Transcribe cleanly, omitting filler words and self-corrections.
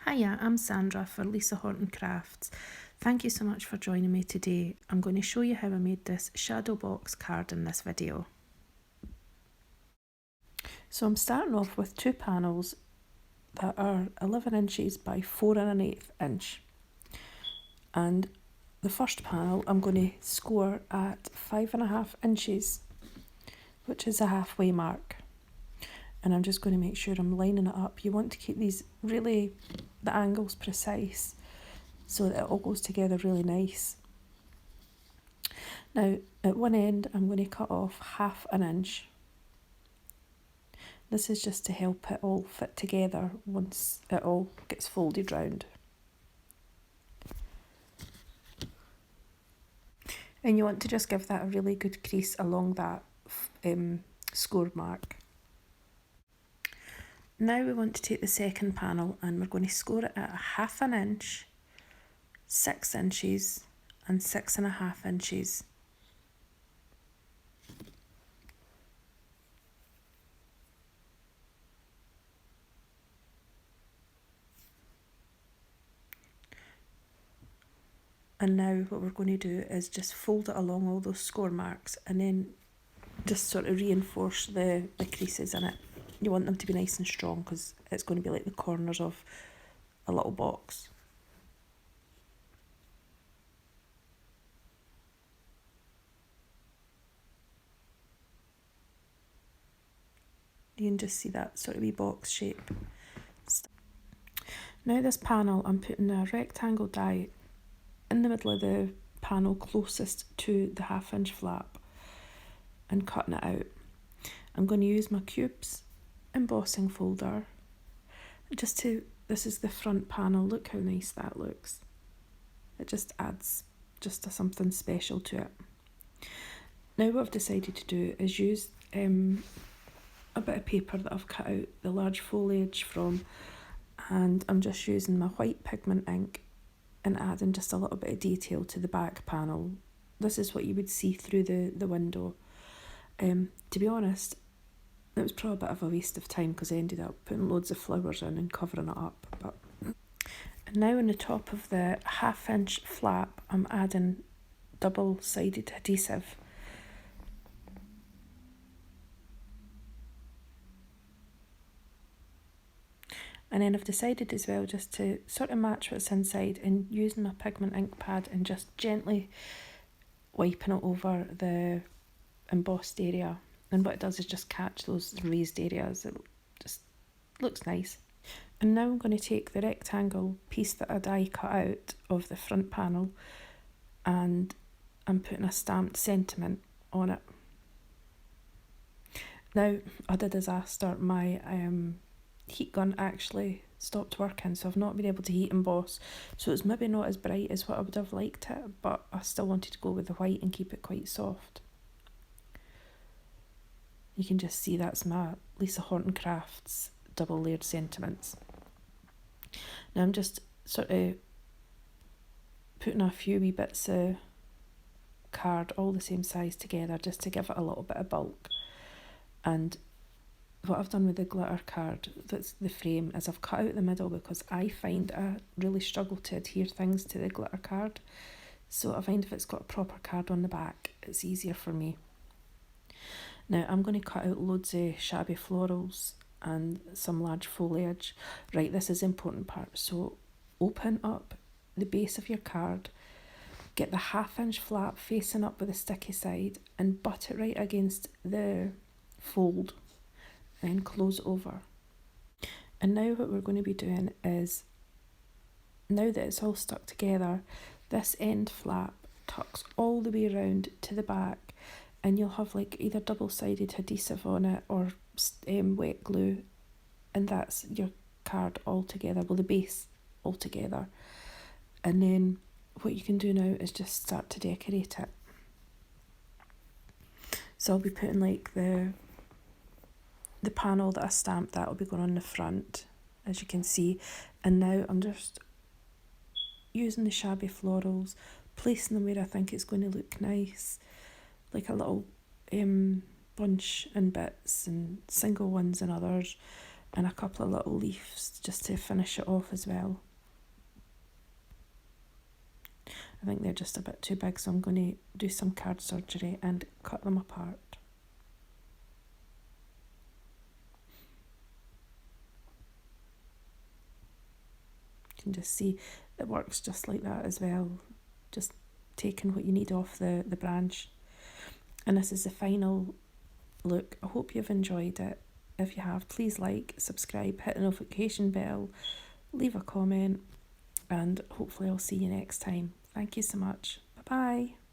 Hiya, I'm Sandra for Lisa Horton Crafts. Thank you so much for joining me today. I'm going to show you how I made this shadow box card in this video. So I'm starting off with two panels that are 11 inches by 4 1/8 inch. And the first panel I'm going to score at 5.5 inches, which is a halfway mark. And I'm just going to make sure I'm lining it up. You want to keep these the angles precise so that it all goes together really nice. Now at one end I'm going to cut off 1/2 inch. This is just to help it all fit together once it all gets folded round. And you want to just give that a really good crease along that score mark. Now we want to take the second panel and we're going to score it at 1/2 inch, 6 inches and 6.5 inches. And now what we're going to do is just fold it along all those score marks and then just sort of reinforce the creases in it. You want them to be nice and strong because it's going to be like the corners of a little box. You can just see that sort of wee box shape. Now this panel, I'm putting a rectangle die in the middle of the panel closest to the 1/2 inch flap and cutting it out. I'm going to use my Cubes embossing folder this is the front panel, look how nice that looks. It just adds something special to it. Now what I've decided to do is use a bit of paper that I've cut out the large foliage from, and I'm just using my white pigment ink and adding just a little bit of detail to the back panel. This is what you would see through the window. To be honest, it was probably a bit of a waste of time because I ended up putting loads of flowers in and covering it up. And now on the top of the 1/2 inch flap, I'm adding double-sided adhesive. And then I've decided as well just to sort of match what's inside and using my pigment ink pad and just gently wiping it over the embossed area. And what it does is just catch those raised areas. It just looks nice. And now I'm going to take the rectangle piece that I die cut out of the front panel and I'm putting a stamped sentiment on it. Now, a disaster, my heat gun actually stopped working, so I've not been able to heat emboss, so it's maybe not as bright as what I would have liked it, but I still wanted to go with the white and keep it quite soft. You can just see that's my Lisa Horton Crafts double layered sentiments. Now I'm just sort of putting a few wee bits of card all the same size together just to give it a little bit of bulk. And what I've done with the glitter card, that's the frame, is I've cut out the middle because I find I really struggle to adhere things to the glitter card. So I find if it's got a proper card on the back, it's easier for me. Now I'm going to cut out loads of Shabby Florals and some large foliage. Right, this is the important part. So open up the base of your card, get the 1/2 inch flap facing up with the sticky side and butt it right against the fold and close over. And now what we're going to be doing is, now that it's all stuck together, this end flap tucks all the way around to the back and you'll have like either double-sided adhesive on it or wet glue, and that's your card all together, well the base all together. And then what you can do now is just start to decorate it. So I'll be putting like the panel that I stamped, that will be going on the front, as you can see. And now I'm just using the Shabby Florals, placing them where I think it's going to look nice, like a little bunch in bits and single ones and others. and a couple of little leaves just to finish it off as well. I think they're just a bit too big, so I'm going to do some card surgery and cut them apart. You can just see it works just like that as well, just taking what you need off the branch. And this is the final look. I hope you've enjoyed it. If you have, please like, subscribe, hit the notification bell, leave a comment, and hopefully I'll see you next time. Thank you so much. Bye bye.